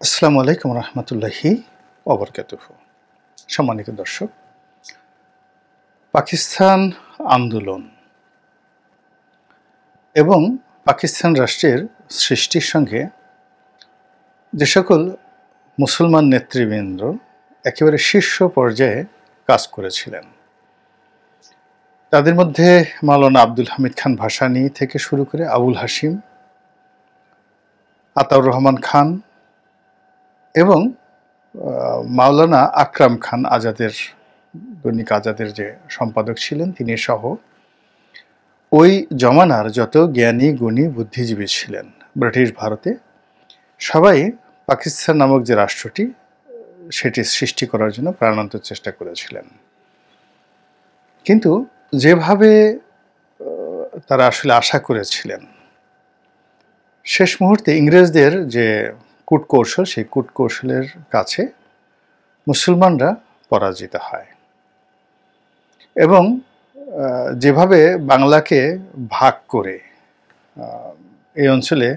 আসসালামু আলাইকুম রহমতুল্লাহি ওবরকাতুহু। সম্মানিত দর্শক, পাকিস্তান আন্দোলন এবং পাকিস্তান রাষ্ট্রের সৃষ্টির সঙ্গে যে সকল মুসলমান নেতৃবৃন্দ একেবারে শীর্ষ পর্যায়ে কাজ করেছিলেন, তাদের মধ্যে মাওলানা আব্দুল হামিদ খান ভাসানী থেকে শুরু করে আবুল হাশিম, আতাউর রহমান খান এবং মাওলানা আকরাম খান আজাদের, দৈনিক আজাদের যে সম্পাদক ছিলেন তিনি সহ ওই জমানার যত জ্ঞানী গুণী বুদ্ধিজীবী ছিলেন ব্রিটিশ ভারতে, সবাই পাকিস্তান নামক যে রাষ্ট্রটি সেটি সৃষ্টি করার জন্য প্রাণান্তর চেষ্টা করেছিলেন। কিন্তু যেভাবে তারা আসলে আশা করেছিলেন, শেষ মুহূর্তে ইংরেজদের যে কূটকৌশল, সেই কূটকৌশলের কাছে মুসলমানরা পরাজিত হয় এবং যেভাবে বাংলাকে ভাগ করে এই অঞ্চলে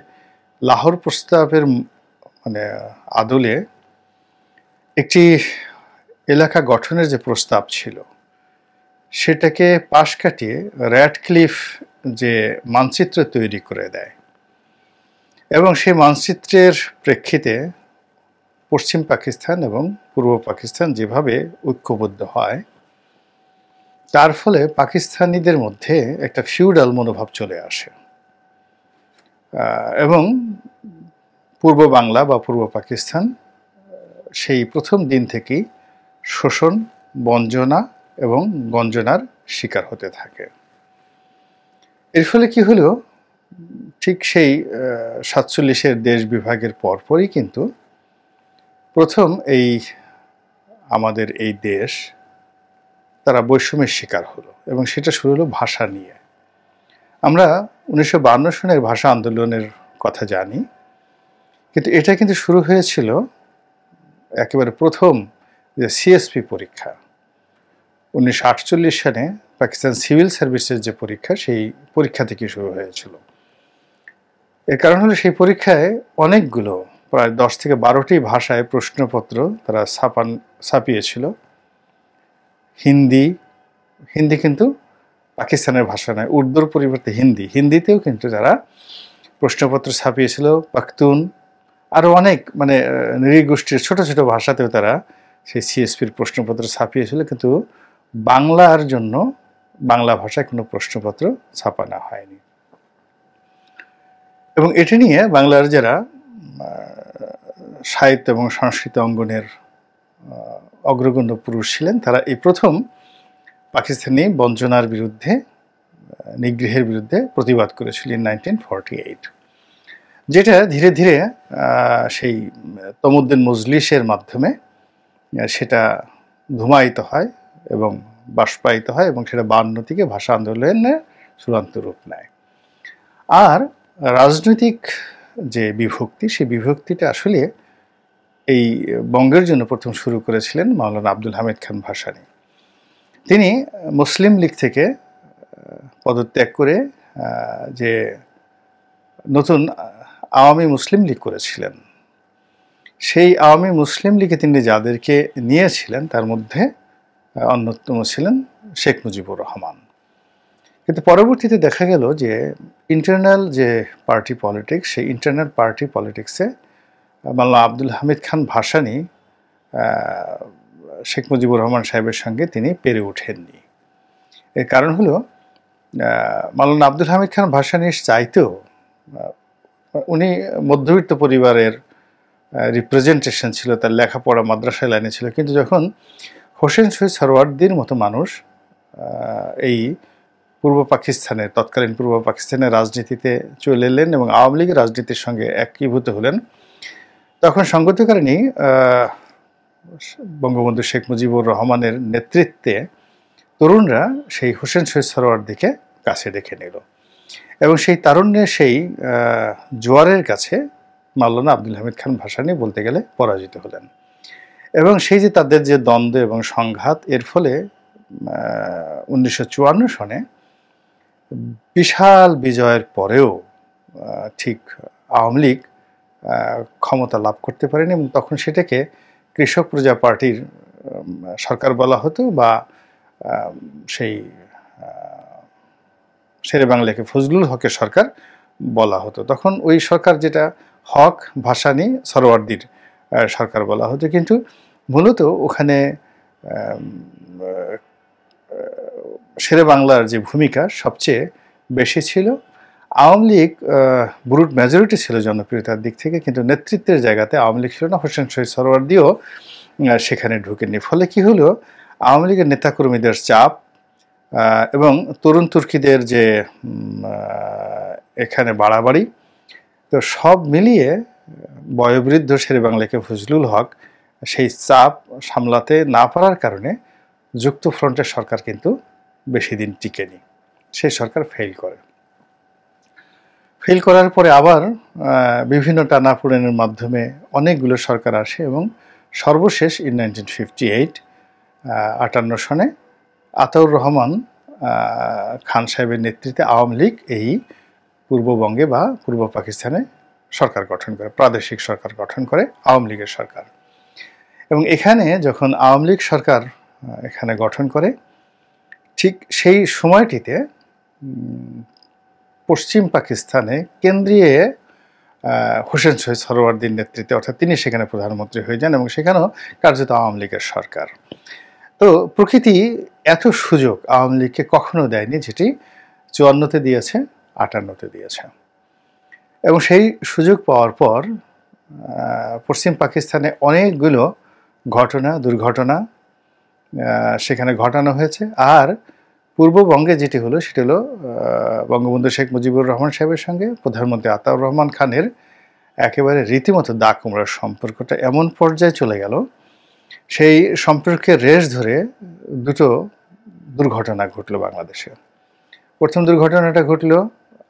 লাহোর প্রস্তাবের আদলে একটি এলাকা গঠনের যে প্রস্তাব ছিল সেটাকে পাশ কাটিয়ে র্যাডক্লিফ যে মানচিত্র তৈরি করে দেয় এবং সেই মানচিত্রের প্রেক্ষিতে পশ্চিম পাকিস্তান এবং পূর্ব পাকিস্তান যেভাবে ঐক্যবদ্ধ হয়, তার ফলে পাকিস্তানিদের মধ্যে একটা ফিউডাল মনোভাব চলে আসে এবং পূর্ব বাংলা বা পূর্ব পাকিস্তান সেই প্রথম দিন থেকেই শোষণ, বঞ্চনা এবং গঞ্জনার শিকার হতে থাকে। এর ফলে কি হলো, ঠিক সেই 47-এর দেশ বিভাগের পরপরই কিন্তু প্রথম এই আমাদের এই দেশ তারা বৈষম্যের শিকার হলো এবং সেটা শুরু হলো ভাষা নিয়ে। আমরা 1952 সনের ভাষা আন্দোলনের কথা জানি, কিন্তু এটা কিন্তু শুরু হয়েছিল একেবারে প্রথম যে সিএসপি পরীক্ষা 1948 সালে পাকিস্তান সিভিল সার্ভিসের যে পরীক্ষা, সেই পরীক্ষা থেকে শুরু হয়েছিল। এর কারণ হলো সেই পরীক্ষায় অনেকগুলো প্রায় 10 থেকে 12টি ভাষায় প্রশ্নপত্র তারা ছাপিয়েছিল। হিন্দি কিন্তু পাকিস্তানের ভাষা নয়, উর্দুর পরিবর্তে হিন্দিতেও কিন্তু যারা প্রশ্নপত্র ছাপিয়েছিল। পাখতুন আরও অনেক নৃগোষ্ঠীর ছোট ছোট ভাষাতেও তারা সেই সিএসপির প্রশ্নপত্র ছাপিয়েছিল, কিন্তু বাংলার জন্য বাংলা ভাষায় কোনো প্রশ্নপত্র ছাপানো হয়নি। এবং এটি নিয়ে বাংলার যারা সাহিত্য এবং সংস্কৃতি অঙ্গনের অগ্রগণ্য পুরুষ ছিলেন, তারা এই প্রথম পাকিস্তানি বঞ্চনার বিরুদ্ধে, নিগৃহের বিরুদ্ধে প্রতিবাদ করেছিলেন 1948, যেটা ধীরে ধীরে সেই তমুদ্দিন মজলিসের মাধ্যমে সেটা ধূমায়িত হয় এবং বাষ্পায়িত হয় এবং সেটা 52 থেকে ভাষা আন্দোলনের চূড়ান্ত রূপ নেয়। আর রাজনৈতিক যে বিভক্তি, সেই বিভক্তিটা আসলে এই বঙ্গের জন্য প্রথম শুরু করেছিলেন মাওলানা আব্দুল হামিদ খান ভাসানী। তিনি মুসলিম লীগ থেকে পদত্যাগ করে যে নতুন আওয়ামী মুসলিম লীগ করেছিলেন, সেই আওয়ামী মুসলিম লীগে তিনি যাদেরকে নিয়েছিলেন তার মধ্যে অন্যতম ছিলেন শেখ মুজিবুর রহমান। কিন্তু পরবর্তীতে দেখা গেল যে ইন্টারনাল যে পার্টি পলিটিক্স, সেই ইন্টারনাল পার্টি পলিটিক্সে মাওলানা আব্দুল হামিদ খান ভাসানী শেখ মুজিবুর রহমান সাহেবের সঙ্গে তিনি পেরে ওঠেননি। এর কারণ হলো মাওলানা আব্দুল হামিদ খান ভাসানীর চাইতেও উনি মধ্যবিত্ত পরিবারের রিপ্রেজেন্টেশন ছিল, তার লেখাপড়া মাদ্রাসা লাইনে ছিল, কিন্তু যখন হোসেন শহীদ সরওয়ার্দির মতো মানুষ এই পূর্ব পাকিস্তানের, তৎকালীন পূর্ব পাকিস্তানের রাজনীতিতে চলে এলেন এবং আওয়ামী লীগের রাজনীতির সঙ্গে একীভূত হলেন, তখন সঙ্গত কারণেই বঙ্গবন্ধু শেখ মুজিবুর রহমানের নেতৃত্বে তরুণরা সেই হোসেন শহীদ সরওয়ার্দিকে কাছে ডেকে নিল এবং সেই তারুণ্যের সেই জোয়ারের কাছে মাওলানা আব্দুল হামিদ খান ভাসানী বলতে গেলে পরাজিত হলেন। এবং সেই যে তাদের যে দ্বন্দ্ব এবং সংঘাত, এর ফলে 1954 সনে বিশাল বিজয়ের পরেও ঠিক আওয়ামী লীগ ক্ষমতা লাভ করতে পারেনি এবং তখন সেটাকে কৃষক প্রজা পার্টির সরকার বলা হতো বা সেই শেরে বাংলাকে ফজলুল হকের সরকার বলা হতো। তখন ওই সরকার যেটা হক ভাসানী সরওয়ার্দির সরকার বলা হতো, কিন্তু মূলত ওখানে শেরে বাংলার যে ভূমিকা সবচেয়ে বেশি ছিল। আওয়ামী লীগ ব্রুট মেজরিটি ছিল জনপ্রিয়তার দিক থেকে, কিন্তু নেতৃত্বের জায়গাতে আওয়ামী লীগ ছিল না। হোসেন শহীদ সরওয়ার্দিও সেখানে ঢুকেননি। ফলে কি হলো, আওয়ামী লীগের নেতাকর্মীদের চাপ এবং তরুণ তুর্কিদের যে এখানে বাড়াবাড়ি, তো সব মিলিয়ে বয়োবৃদ্ধ শেরে বাংলাকে ফজলুল হক সেই চাপ সামলাতে না পারার কারণে যুক্তফ্রন্টের সরকার কিন্তু বেশি দিন টিকেনি। সেই সরকার ফেল করে। ফেল করার পরে আবার বিভিন্ন টানাপোড়েনের মাধ্যমে অনেকগুলো সরকার আসে এবং সর্বশেষ ইন 1958 58 সনে আতাউর রহমান খান সাহেবের নেতৃত্বে আওয়ামী লীগ এই পূর্ববঙ্গে বা পূর্ব পাকিস্তানে সরকার গঠন করে, প্রাদেশিক সরকার গঠন করে আওয়ামী লীগের সরকার। এবং এখানে যখন আওয়ামী লীগ সরকার এখানে গঠন করে, ঠিক সেই সময়টিতে পশ্চিম পাকিস্তানে কেন্দ্রীয় হোসেন শহীদ সরওয়ার্দির নেতৃত্বে, অর্থাৎ তিনি সেখানে প্রধানমন্ত্রী হয়ে যান এবং সেখানেও কার্যত আওয়ামী লীগের সরকার। তো প্রকৃতি এত সুযোগ আওয়ামী লীগকে কখনো দেয়নি, যেটি 54-তে দিয়েছে, 58-তে দিয়েছে। এবং সেই সুযোগ পাওয়ার পর পশ্চিম পাকিস্তানে অনেকগুলো দুর্ঘটনা সেখানে ঘটানো হয়েছে। আর পূর্ববঙ্গে যেটি হলো সেটি হলো বঙ্গবন্ধু শেখ মুজিবুর রহমান সাহেবের সঙ্গে প্রধানমন্ত্রী আতাউর রহমান খানের একেবারে রীতিমতো দা কুমড়ার সম্পর্কটা এমন পর্যায়ে চলে গেল, সেই সম্পর্কের রেশ ধরে দুটো দুর্ঘটনা ঘটলো বাংলাদেশে। প্রথম দুর্ঘটনাটা ঘটলো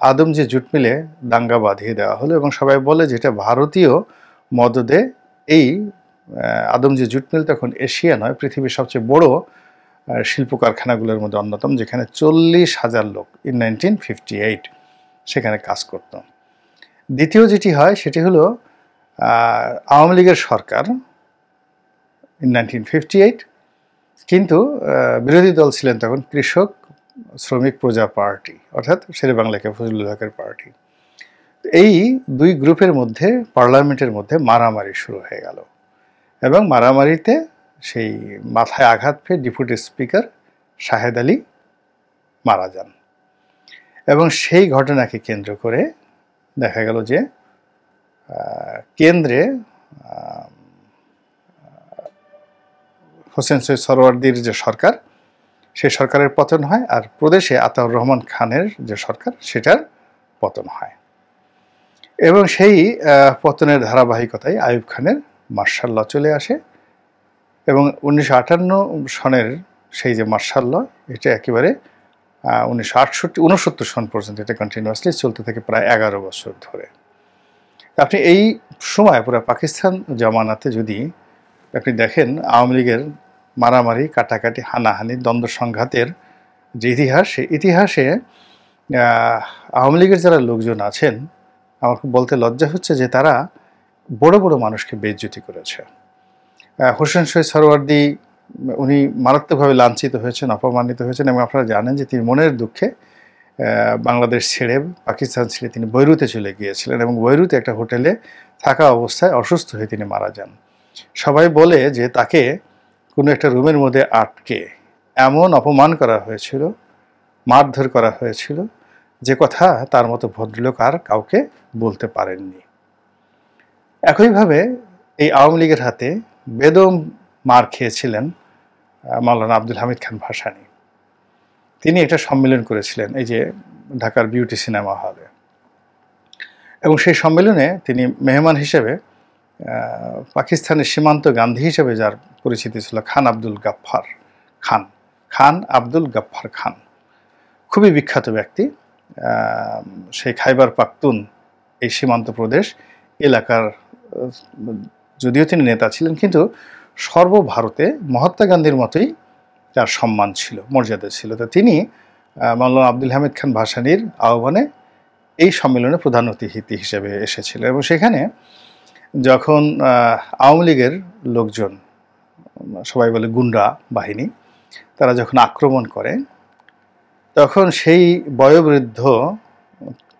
আদমজি জুট মিলে দাঙ্গা বাঁধিয়ে দেওয়া হলো এবং সবাই বলে যেটা ভারতীয় মদদে এই আদমজি জুট মিল তখন এশিয়া নয়, পৃথিবীর সবচেয়ে বড় শিল্প কারখানাগুলোর মধ্যে অন্যতম, যেখানে 40,000 লোক ইন 1958 সেখানে কাজ করত। দ্বিতীয় যেটি হয় সেটি হলো আওয়ামী লীগের সরকার ইন 1958, কিন্তু বিরোধী দল ছিলেন তখন কৃষক শ্রমিক প্রজা পার্টি, অর্থাৎ শেরে বাংলাকে ফজলুল হকের পার্টি। এই দুই গ্রুপের মধ্যে পার্লামেন্টের মধ্যে মারামারি শুরু হয়ে গেল এবং মারামারিতে সেই মাথায় আঘাত পেয়ে ডেপুটি স্পিকার শাহেদ আলী মারা যান। এবং সেই ঘটনাকে কেন্দ্র করে দেখা গেল যে কেন্দ্রে হোসেন শহীদ সরওয়ার্দির যে সরকার, সেই সরকারের পতন হয়, আর প্রদেশে আতাউর রহমান খানের যে সরকার সেটার পতন হয়। এবং সেই পতনের ধারাবাহিকতায় আইয়ুব খানের মার্শাল ল চলে আসে এবং 1958 সনের সেই যে মার্শাল ল, এটা একেবারে 1969 সন পর্যন্ত এটা কন্টিনিউয়াসলি চলতে থাকে প্রায় 11 বছর ধরে। আপনি এই সময় পুরো পাকিস্তান জামানাতে যদি আপনি দেখেন আওয়ামী লীগের মারামারি, কাটাকাটি, হানাহানি, দ্বন্দ্ব সংঘাতের যে ইতিহাস, সেই ইতিহাসে আওয়ামী লীগের যারা লোকজন আছেন, আমার বলতে লজ্জা হচ্ছে যে তারা বড় বড় মানুষকে বেইজ্জতি করেছে। হোসেন শহীদ সরওয়ার্দি উনি মারাত্মকভাবে লাঞ্ছিত হয়েছেন, অপমানিত হয়েছেন এবং আপনারা জানেন যে তিনি মনের দুঃখে বাংলাদেশ ছেড়ে, পাকিস্তান ছেড়ে তিনি বৈরুতে চলে গিয়েছিলেন এবং বৈরুতে একটা হোটেলে থাকা অবস্থায় অসুস্থ হয়ে তিনি মারা যান। সবাই বলে যে তাকে কোনো একটা রুমের মধ্যে আটকে এমন অপমান করা হয়েছিল, মারধর করা হয়েছিল, যে কথা তার মতো ভদ্রলোক আর কাউকে বলতে পারেননি। একইভাবে এই আওয়ামী লীগের হাতে বেদম মার খেয়েছিলেন মাওলানা আব্দুল হামিদ খান ভাসানী। তিনি একটা সম্মেলন করেছিলেন এই যে ঢাকার বিউটি সিনেমা হলে, এবং সেই সম্মেলনে তিনি মেহমান হিসেবে পাকিস্তানের সীমান্ত গান্ধী হিসেবে যার পরিচিতি ছিল খান আব্দুল গাফফার খান, খুবই বিখ্যাত ব্যক্তি। সেই খাইবার পাখতুন এই সীমান্ত প্রদেশ এলাকার, যদিও তিনি নেতা ছিলেন, কিন্তু সর্বভারতে মহাত্মা গান্ধীর মতোই তার সম্মান ছিল, মর্যাদা ছিল। তো তিনি মাওলানা আব্দুল হামিদ খান ভাসানীর আহ্বানে এই সম্মেলনে প্রধান অতিথি হিসেবে এসেছিল এবং সেখানে যখন আওয়ামী লীগের লোকজন, সবাই বলে গুন্ডা বাহিনী, তারা যখন আক্রমণ করে তখন সেই বয়োবৃদ্ধ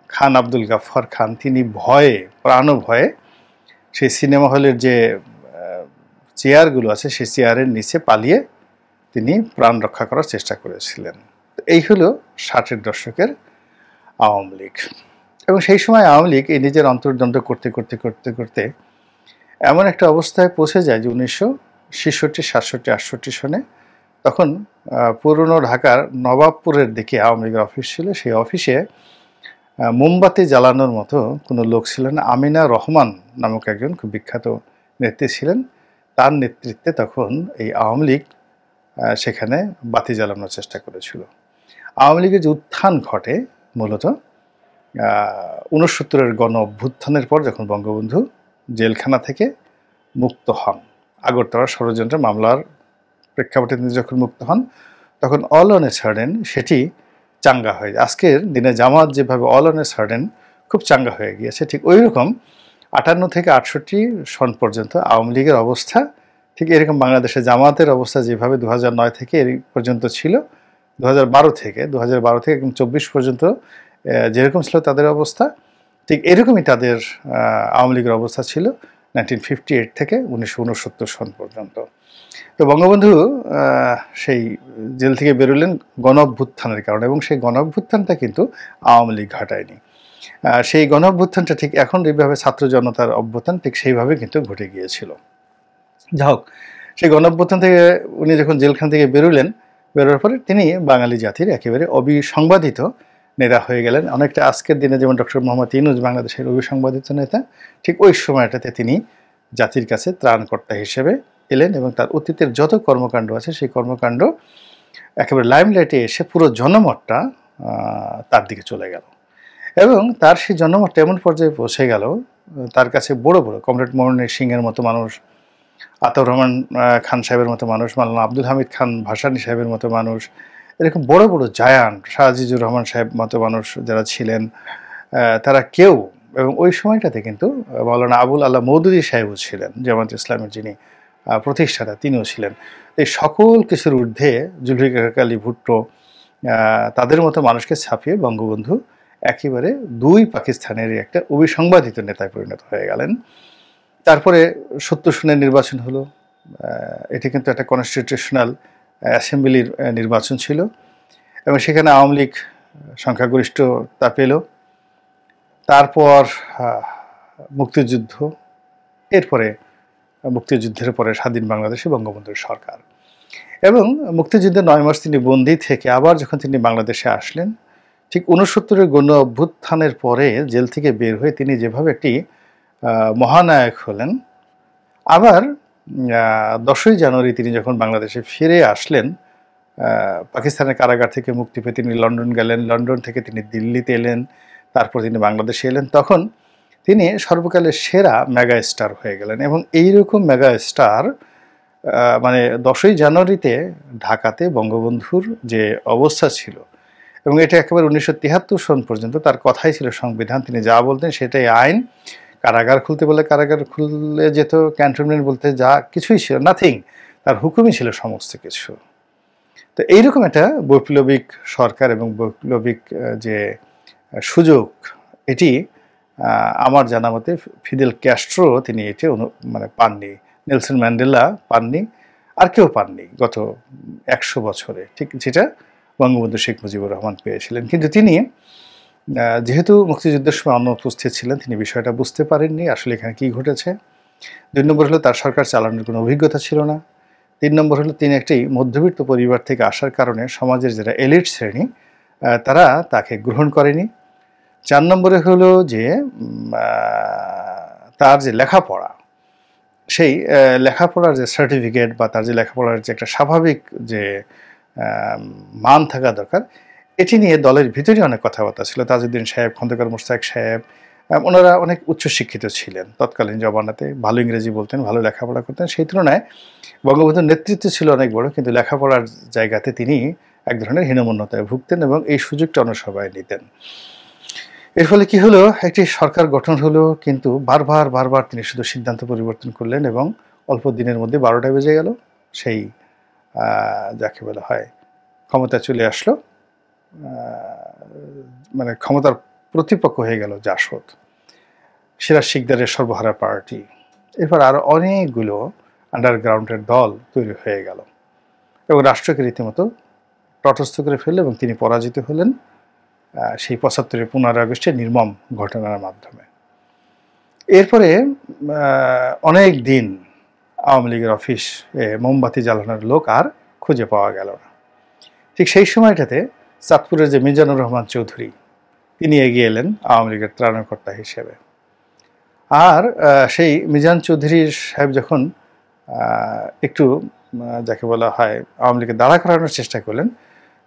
খান আব্দুল গাফফার খান তিনি ভয়ে, প্রাণভয়ে সেই সিনেমা হলের যে চেয়ারগুলো আছে সেই চেয়ারের নিচে পালিয়ে তিনি প্রাণ রক্ষা করার চেষ্টা করেছিলেন। এই হলো 60-এর দশকের আওয়ামী লীগ। এবং সেই সময় আওয়ামী লীগ এই নিজের অন্তর্দ্বন্দ্ব করতে করতে করতে করতে এমন একটা অবস্থায় পৌঁছে যায় যে 1966, 67, 68 সনে তখন পুরনো ঢাকার নবাবপুরের দিকে আওয়ামী লীগের অফিস ছিল। সেই অফিসে মোমবাতি জ্বালানোর মতো কোনো লোক ছিলেন। আমিনা রহমান নামক একজন খুব বিখ্যাত নেত্রী ছিলেন। তার নেতৃত্বে তখন এই আওয়ামী লীগ সেখানে বাতি জ্বালানোর চেষ্টা করেছিল। আওয়ামী লীগের যে উত্থান ঘটে মূলত 69-এর গণ অভ্যুত্থানের পর, যখন বঙ্গবন্ধু জেলখানা থেকে মুক্ত হন, আগরতলা ষড়যন্ত্র মামলার প্রেক্ষাপটে তিনি যখন মুক্ত হন, তখন অল অন এ সার্ডেন সেটি চাঙ্গা হয়ে যায়। আজকের দিনে জামাত যেভাবে অল অন এ সার্ডেন খুব চাঙ্গা হয়ে গিয়েছে, ঠিক ওই রকম 58 থেকে 68 সন পর্যন্ত আওয়ামী লীগের অবস্থা ঠিক এরকম বাংলাদেশে জামাতের অবস্থা যেভাবে 2009 থেকে এই পর্যন্ত ছিল, 2012 থেকে 24 পর্যন্ত যেরকম ছিল তাদের অবস্থা, ঠিক এরকমই তাদের আওয়ামী লীগের অবস্থা ছিল 1958 থেকে 1969 সন পর্যন্ত। তো বঙ্গবন্ধু সেই জেল থেকে বেরোলেন গণ অভ্যুত্থানের কারণে, এবং সেই গণ অভ্যুত্থানটা কিন্তু আওয়ামী লীগ ঘটায়নি। সেই গণ অভ্যুত্থানটা ঠিক এখন যেভাবে ছাত্র জনতার অভ্যুত্থান ঠিক সেইভাবে কিন্তু ঘটে গিয়েছিল। যা হোক, সেই গণ অভ্যুত্থান থেকে উনি যখন জেলখান থেকে বেরোলেন, বেরোর পরে তিনি বাঙালি জাতির একেবারে অবিসংবাদিত নেতা হয়ে গেলেন। অনেকটা আজকের দিনে যেমন ডক্টর মোহাম্মদ ইউনূস বাংলাদেশের অবিসংবাদিত নেতা, ঠিক ওই সময়টাতে তিনি জাতির কাছে ত্রাণকর্তা হিসেবে এলেন এবং তার অতীতের যত কর্মকাণ্ড আছে সেই কর্মকাণ্ড একেবারে লাইমলাইটে এসে পুরো জনমতটা তার দিকে চলে গেল। এবং তার সেই জনমতটা এমন পর্যায়ে পৌঁছে গেল, তার কাছে বড় বড় কমরেড মোহনের সিংয়ের মতো মানুষ, আতাউর রহমান খান সাহেবের মতো মানুষ, মাওলানা আব্দুল হামিদ খান ভাসানী সাহেবের মতো মানুষ, এরকম বড় বড় জায়ান্ট, শাহ আজিজুর রহমান সাহেব মতো মানুষ যারা ছিলেন, তারা কেউ, এবং ওই সময়টাতে কিন্তু মাওলানা আবুল আল্লাহ মওদুদী সাহেবও ছিলেন, জামাত ইসলামের যিনি প্রতিষ্ঠাতা, তিনিও ছিলেন। এই সকল কিছুর ঊর্ধ্বে জুলফিকার আলী ভুট্টো, তাদের মতো মানুষকে ছাপিয়ে বঙ্গবন্ধু একেবারে দুই পাকিস্তানের একটা অবিসংবাদিত নেতায় পরিণত হয়ে গেলেন। তারপরে 70 সনের নির্বাচন হলো। এটি কিন্তু একটা কনস্টিটিউশনাল অ্যাসেম্বলির নির্বাচন ছিল এবং সেখানে আওয়ামী লীগ সংখ্যাগরিষ্ঠতা পেল। তারপর মুক্তিযুদ্ধ, এরপরে মুক্তিযুদ্ধের পরে স্বাধীন বাংলাদেশে বঙ্গবন্ধুর সরকার, এবং মুক্তিযুদ্ধের 9 মাস তিনি বন্দী থেকে আবার যখন তিনি বাংলাদেশে আসলেন, ঠিক 69-এর গণ অভ্যুত্থানের পরে জেল থেকে বের হয়ে তিনি যেভাবে একটি মহানায়ক হলেন, আবার 10ই জানুয়ারি তিনি যখন বাংলাদেশে ফিরে আসলেন, পাকিস্তানের কারাগার থেকে মুক্তি পেয়ে তিনি লন্ডন গেলেন, লন্ডন থেকে তিনি দিল্লিতে এলেন, তারপর তিনি বাংলাদেশে এলেন, তখন তিনি সর্বকালের সেরা মেগা স্টার হয়ে গেলেন। এবং এইরকম মেগা স্টার মানে 10ই জানুয়ারিতে ঢাকাতে বঙ্গবন্ধুর যে অবস্থা ছিল, এবং এটা একেবারে 1973 সন পর্যন্ত তার কথাই ছিল সংবিধান, তিনি যা বলতেন সেটাই আইন। কারাগার খুলতে বলে কারাগার খুলে যেত, ক্যান্টনমেন্ট বলতে যা কিছুই ছিল, নাথিং, তার হুকুমই ছিল সমস্ত কিছু। তো এইরকম একটা বৈপ্লবিক সরকার এবং বৈপ্লবিক যে সুযোগ, এটি আমার জানা মতে ফিদেল ক্যাস্ট্রো তিনি এটি মানে পাননি, নেলসন ম্যান্ডেলা পাননি, আর কেউ পাননি গত 100 বছরে, ঠিক যেটা বঙ্গবন্ধু শেখ মুজিবুর রহমান পেয়েছিলেন। কিন্তু তিনি যেহেতু মুক্তিযুদ্ধের সময় অনুপস্থিত ছিলেন, তিনি বিষয়টা বুঝতে পারেননি আসলে এখানে কী ঘটেছে। 2 নম্বর হলো তার সরকার চালানোর কোনো অভিজ্ঞতা ছিল না। 3 নম্বর হলো তিনি একটি মধ্যবিত্ত পরিবার থেকে আসার কারণে সমাজের যারা এলিট শ্রেণী তারা তাকে গ্রহণ করেনি। 4 নম্বরে হলো যে তার যে লেখাপড়া, সেই লেখাপড়ার যে সার্টিফিকেট বা তার যে লেখাপড়ার যে একটা স্বাভাবিক যে মান থাকা দরকার, এটি নিয়ে দলের ভিতরে অনেক কথাবার্তা ছিল। তাজউদ্দিন সাহেব, খন্দকার মোশতাক সাহেব, ওনারা অনেক উচ্চশিক্ষিত ছিলেন তৎকালীন জমানাতে, ভালো ইংরেজি বলতেন, ভালো লেখাপড়া করতেন। সেই তুলনায় বঙ্গবন্ধুর নেতৃত্ব ছিল অনেক বড়, কিন্তু লেখাপড়ার জায়গাতে তিনি এক ধরনের হীনমন্যতায় ভুগতেন এবং এই সুযোগটা অন্য সবাই নিতেন। এর ফলে কি হলো, একটি সরকার গঠন হলো, কিন্তু বারবার বারবার তিনি শুধু সিদ্ধান্ত পরিবর্তন করলেন এবং অল্প দিনের মধ্যে 12টা বেজে গেল, সেই যাকে বলা হয় ক্ষমতা চলে আসলো, মানে ক্ষমতার প্রতিপক্ষ হয়ে গেল জাসদ, সিরাজ শিকদারের সর্বহারা পার্টি। এরপর আরও অনেকগুলো আন্ডারগ্রাউন্ডের দল তৈরি হয়ে গেল এবং রাষ্ট্রকে রীতিমতো তটস্থ করে ফেলল এবং তিনি পরাজিত হলেন সেই 75-এর 15 আগস্টের নির্মম ঘটনার মাধ্যমে। এরপরে অনেক দিন আওয়ামী লীগের অফিস মোমবাতি জ্বালানোর লোক আর খুঁজে পাওয়া গেল না। ঠিক সেই সময়টাতে চাঁদপুরের যে মিজানুর রহমান চৌধুরী, তিনি এগিয়ে এলেন আওয়ামী লীগের ত্রাণকর্তা হিসেবে। আর সেই মিজান চৌধুরী সাহেব যখন একটু যাকে বলা হয় আওয়ামী লীগের দাঁড়া করানোর চেষ্টা করলেন,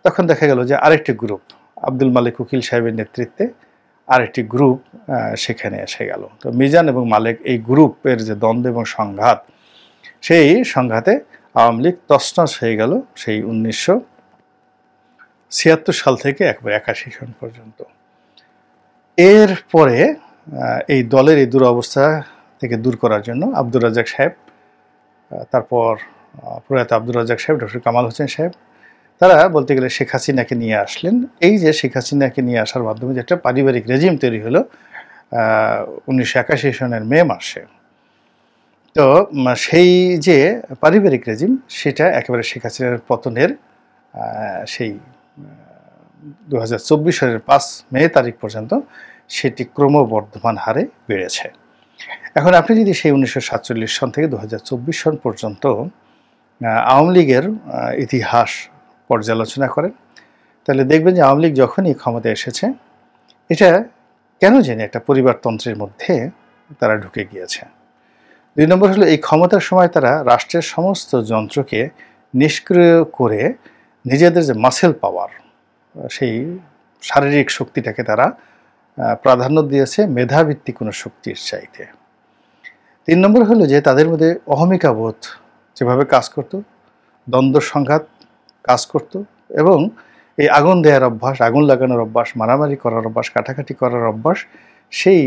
তখন দেখা গেল যে আরেকটি গ্রুপ, আব্দুল মালিক উকিল সাহেবের নেতৃত্বে আরেকটি গ্রুপ সেখানে এসে গেল। তো মিজান এবং মালিক এই গ্রুপের যে দ্বন্দ্ব এবং সংঘাত, সেই সংঘাতে আওয়ামী লীগ তছনছ হয়ে গেল সেই 1976 সাল থেকে একবার 81 সন পর্যন্ত। এরপরে এই দলের এই দুরবস্থা থেকে দূর করার জন্য আব্দুর রাজ্জাক সাহেব, তারপর প্রয়াত আব্দুর রাজ্জাক সাহেব, ডক্টর কামাল হোসেন সাহেব, তারা বলতে গেলে শেখ হাসিনাকে নিয়ে আসলেন। এই যে শেখ হাসিনাকে নিয়ে আসার মাধ্যমে যে একটা পারিবারিক রেজিম তৈরি হলো 1981 সনের মে মাসে, তো সেই যে পারিবারিক রেজিম, সেটা একেবারে শেখ হাসিনার পতনের সেই 2024 সালের 5 মে তারিখ পর্যন্ত সেটি ক্রমবর্ধমান হারে বেড়েছে। এখন আপনি যদি সেই 1947 সন থেকে 2024 সন পর্যন্ত আওয়ামী লীগের ইতিহাস পর্যালোচনা করেন, তাহলে দেখবেন যে আওয়ামী লীগ যখনই ক্ষমতায় এসেছে, এটা কেন জানি একটা পরিবারতন্ত্রের মধ্যে তারা ঢুকে গিয়েছে। 2 নম্বর হলো, এই ক্ষমতার সময় তারা রাষ্ট্রের সমস্ত যন্ত্রকে নিষ্ক্রিয় করে নিজেদের যে মাসেল পাওয়ার, সেই শারীরিক শক্তিটাকে তারা প্রাধান্য দিয়েছে মেধাভিত্তিক কোনো শক্তির চাইতে। 3 নম্বর হলো যে তাদের মধ্যে অহমিকাবোধ যেভাবে কাজ করত, দ্বন্দ্ব সংঘাত কাজ করত, এবং এই আগুন দেওয়ার অভ্যাস, আগুন লাগানোর অভ্যাস, মারামারি করার অভ্যাস, কাটাকাটি করার অভ্যাস, সেই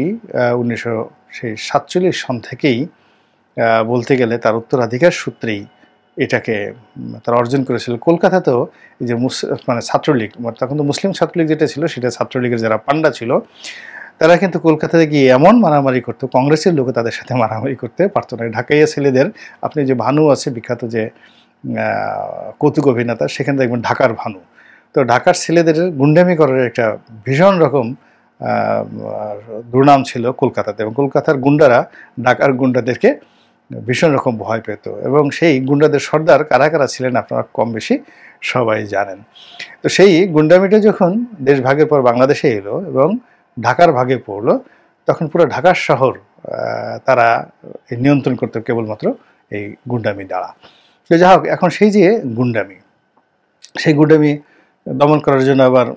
1947 সন থেকেই বলতে গেলে তার উত্তরাধিকার সূত্রেই এটাকে তারা অর্জন করেছিল। কলকাতাতেও এই যে মানে ছাত্রলীগ, তখন তো মুসলিম ছাত্রলীগ যেটা ছিল, সেটা ছাত্রলীগের যারা পান্ডা ছিল, তারা কিন্তু কলকাতাতে গিয়ে এমন মারামারি করতো, কংগ্রেসের লোক তাদের সাথে মারামারি করতে পারতো না। ঢাকাইয়া ছেলেদের, আপনি যে ভানু আছে বিখ্যাত যে কৌতুক অভিনেতা, সেখানে দেখবেন ঢাকার ভানু, তো ঢাকার ছেলেদের গুন্ডামি করার একটা ভীষণ রকম দুর্নাম ছিল কলকাতাতে, এবং কলকাতার গুন্ডারা ঢাকার গুন্ডাদেরকে ভীষণ রকম ভয় পেত, এবং সেই গুন্ডাদের সর্দার কারা কারা ছিলেন আপনারা কম বেশি সবাই জানেন। তো সেই গুন্ডামিটা যখন দেশ ভাগের পর বাংলাদেশে এলো এবং ঢাকার ভাগে পড়লো, তখন পুরো ঢাকার শহর তারা নিয়ন্ত্রণ করতে কেবলমাত্র এই গুন্ডামি দ্বারা। তো যাই হোক, এখন সেই যে গুন্ডামি, সেই গুন্ডামি দমন করার জন্য আবার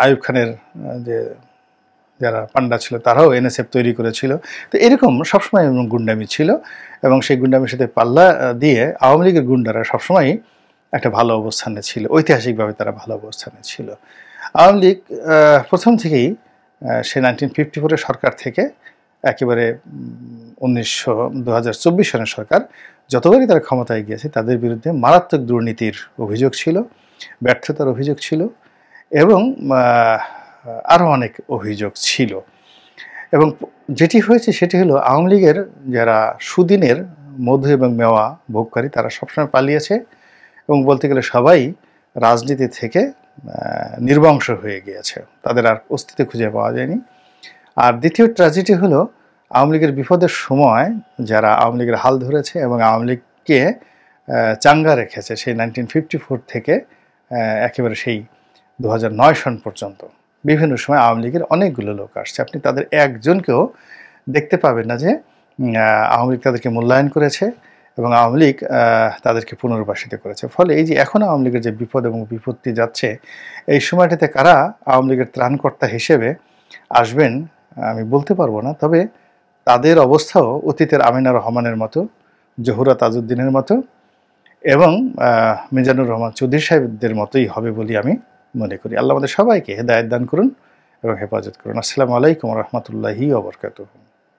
আইয়ুব খানের যে যারা পান্ডা ছিল, তারাও এনএসএফ তৈরি করেছিল। তো এরকম সবসময় গুন্ডামি ছিল, এবং সেই গুন্ডামির সাথে পাল্লা দিয়ে আওয়ামী লীগের গুন্ডারা সবসময়ই একটা ভালো অবস্থানে ছিল, ঐতিহাসিকভাবে তারা ভালো অবস্থানে ছিল। আওয়ামী লীগ প্রথম থেকেই সে 1954 সরকার থেকে একেবারে 2024 সনের সরকার যতবারই তারা ক্ষমতায় গিয়েছে, তাদের বিরুদ্ধে মারাত্মক দুর্নীতির অভিযোগ ছিল, ব্যর্থতার অভিযোগ ছিল, এবং আরও অনেক অভিযোগ ছিল। এবং যেটি হয়েছে সেটি হলো, আওয়ামী লীগের যারা সুদিনের মধু এবং মেওয়া ভোগকারী, তারা সবসময় পালিয়েছে, এবং বলতে গেলে সবাই রাজনীতি থেকে নির্বংশ হয়ে গিয়েছে, তাদের আর অস্তিত্ব খুঁজে পাওয়া যায়নি। আর দ্বিতীয় ট্র্যাজেডি হলো, আওয়ামী লীগের বিপদের সময় যারা আওয়ামী লীগের হাল ধরেছে এবং আওয়ামী লীগকে চাঙ্গা রেখেছে, সেই 1954 থেকে একেবারে সেই 2009 সন পর্যন্ত বিভিন্ন সময় আওয়ামী লীগের অনেকগুলো লোক আসছে, আপনি তাদের একজনকেও দেখতে পাবেন না যে আওয়ামী লীগ তাদেরকে মূল্যায়ন করেছে এবং আওয়ামী লীগ তাদেরকে পুনর্বাসিত করেছে। ফলে এই যে এখন আওয়ামী লীগের যে বিপদ এবং বিপত্তি যাচ্ছে, এই সময়টাতে কারা আওয়ামী লীগের ত্রাণকর্তা হিসেবে আসবেন আমি বলতে পারবো না, তবে তাদের অবস্থাও অতীতের আমিনা রহমানের মতো, জহুরা তাজউদ্দিনের মতো, এবং মিজানুর রহমান চৌধুরী সাহেবদের মতোই হবে বলে আমি মনে করি। আল্লাহ আমাদের সবাইকে হেদায়েত দান করুন এবং হেফাজত করুন। আসসালামু আলাইকুম ওয়া রাহমাতুল্লাহি ওয়া বারাকাতুহু।